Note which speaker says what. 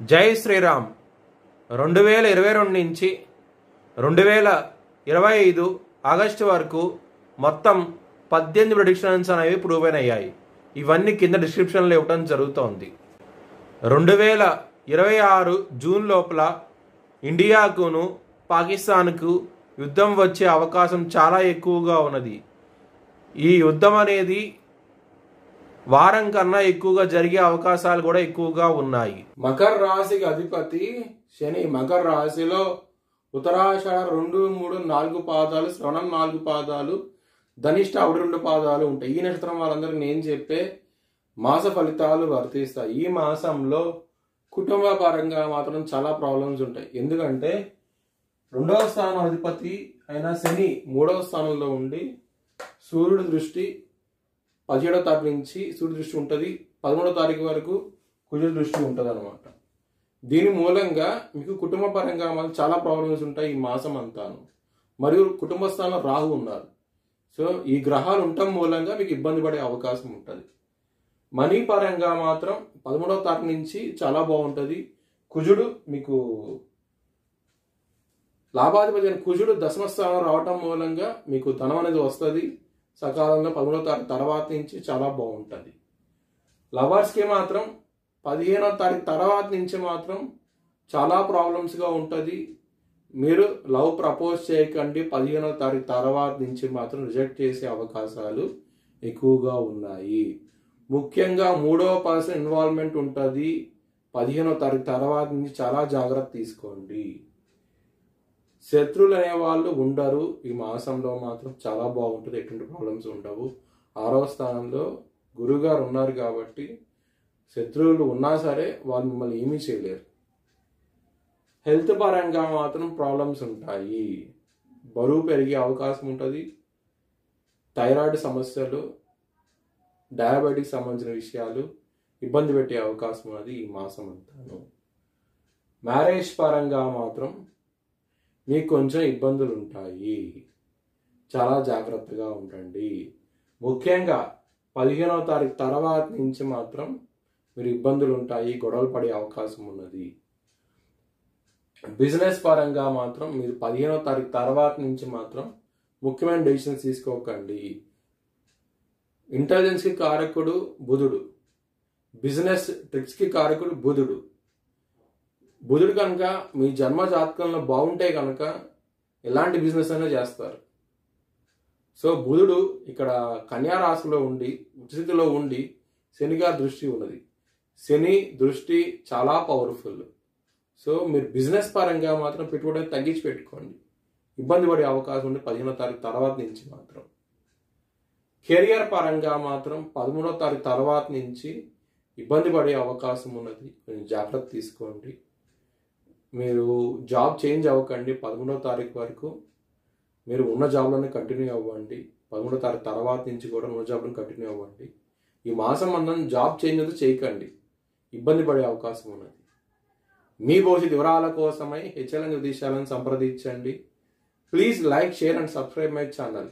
Speaker 1: జై శ్రీరామ్. 2022 నుంచి 2025 ఆగస్టు వరకు మొత్తం 18 ప్రెడిక్షన్స్ అనేవి ప్రూవ్ అయ్యాయి. ఇవన్నీ కింద డిస్క్రిప్షన్లో ఇవ్వడం జరుగుతోంది. 2026 జూన్ లోపల ఇండియాకును పాకిస్తాన్కు యుద్ధం వచ్చే అవకాశం చాలా ఎక్కువగా ఉన్నది. ఈ యుద్ధం అనేది వారం కన్నా ఎక్కువగా జరిగే అవకాశాలు కూడా ఎక్కువగా ఉన్నాయి.
Speaker 2: మకర రాశికి అధిపతి శని మకర రాశిలో ఉత్తరాషాఢ 2, 3, 4 పాదాలు, శ్రవణం 4 పాదాలు, ధనిష్ట 1, 2 పాదాలు ఉంటాయి. ఈ నక్షత్రం వాళ్ళందరికీ నేను చెప్పే మాస ఫలితాలు వర్తిస్తాయి. ఈ మాసంలో కుటుంబ పరంగా మాత్రం చాలా ప్రాబ్లమ్స్ ఉంటాయి. ఎందుకంటే 2వ స్థానం అధిపతి అయిన శని 3వ స్థానంలో ఉండి సూర్యుడి దృష్టి 17వ తారీఖు నుంచి సూర్యుడి దృష్టి ఉంటుంది, 13వ తారీఖు వరకు కుజుడి దృష్టి ఉంటుంది అనమాట. దీని మూలంగా మీకు కుటుంబ పరంగా మాత్రం చాలా ప్రాబ్లమ్స్ ఉంటాయి ఈ మాసం అంతాను. మరియు కుటుంబ స్థానంలో రాహు ఉన్నారు. సో ఈ గ్రహాలు ఉండటం మూలంగా మీకు ఇబ్బంది పడే అవకాశం ఉంటుంది. మనీ పరంగా మాత్రం 13వ తారీఖు నుంచి చాలా బాగుంటుంది. కుజుడు మీకు లాభాధిపతి అయిన కుజుడు దశమ స్థానం రావటం మూలంగా మీకు ధనం అనేది వస్తుంది. సకాలంలో 13వ తారీఖు తర్వాత నుంచి చాలా బాగుంటుంది. లవర్స్కి మాత్రం 15వ తారీఖు తర్వాత నుంచి మాత్రం చాలా ప్రాబ్లమ్స్గా ఉంటుంది. మీరు లవ్ ప్రపోజ్ చేయకండి. 15వ తారీఖు తర్వాత నుంచి మాత్రం రిజెక్ట్ చేసే అవకాశాలు ఎక్కువగా ఉన్నాయి. ముఖ్యంగా 3వ పర్సన్ ఇన్వాల్వ్మెంట్ ఉంటుంది. 15వ తారీఖు తర్వాత నుంచి చాలా జాగ్రత్త తీసుకోండి. శత్రువులు అనేవాళ్ళు ఉండరు. ఈ మాసంలో మాత్రం చాలా బాగుంటుంది, ఎటువంటి ప్రాబ్లమ్స్ ఉండవు. 6వ స్థానంలో గురువుగారు ఉన్నారు కాబట్టి శత్రువులు ఉన్నా సరే వాళ్ళు మిమ్మల్ని ఏమీ చేయలేరు. హెల్త్ పరంగా మాత్రం ప్రాబ్లమ్స్ ఉంటాయి. బరువు పెరిగే అవకాశం ఉంటుంది. థైరాయిడ్ సమస్యలు, డయాబెటిక్ సంబంధించిన విషయాలు ఇబ్బంది పెట్టే అవకాశం ఉన్నది ఈ మాసం అంతాను. మ్యారేజ్ పరంగా మాత్రం మీకు కొంచెం ఇబ్బందులు ఉంటాయి. చాలా జాగ్రత్తగా ఉండండి. ముఖ్యంగా 15వ తారీఖు తర్వాత నుంచి మాత్రం మీరు ఇబ్బందులు ఉంటాయి, గొడవలు పడే అవకాశం ఉన్నది. బిజినెస్ పరంగా మాత్రం మీరు 15వ తారీఖు తర్వాత నుంచి మాత్రం ముఖ్యమైన డెసిషన్స్ తీసుకోకండి. ఇంటెలిజెన్స్కి కారకుడు బుధుడు, బిజినెస్ ట్రిక్స్కి కారకుడు బుధుడు. బుధుడు కనుక మీ జన్మ జాతకంలో బాగుంటే కనుక ఎలాంటి బిజినెస్ అయినా చేస్తారు. సో బుధుడు ఇక్కడ కన్యా రాశిలో ఉండి ఉచితిలో ఉండి శనిగా దృష్టి ఉన్నది. శని దృష్టి చాలా పవర్ఫుల్. సో మీరు బిజినెస్ పరంగా మాత్రం పెట్టుబడి తగ్గించి పెట్టుకోండి. ఇబ్బంది పడే అవకాశం ఉంది 15వ తారీఖు తర్వాత నుంచి మాత్రం. కెరియర్ పరంగా మాత్రం 13వ తారీఖు తర్వాత నుంచి ఇబ్బంది పడే అవకాశం ఉన్నది. కొంచెం జాగ్రత్త తీసుకోండి. మీరు జాబ్ చేంజ్ అవ్వకండి. 13వ తారీఖు వరకు మీరు ఉన్న జాబ్లోనే కంటిన్యూ అవ్వండి. 13వ తారీఖు తర్వాత నుంచి కూడా ఉన్న జాబ్లో కంటిన్యూ అవ్వండి. ఈ మాసం అందరం జాబ్ చేంజ్ అయితే చేయకండి, ఇబ్బంది పడే అవకాశం ఉన్నది. మీ భవిష్యత్ వివరాల కోసమై హెచ్ఎల్ఎన్ జ్యోతిష్యాలను సంప్రదించండి. Please like, share and subscribe my channel.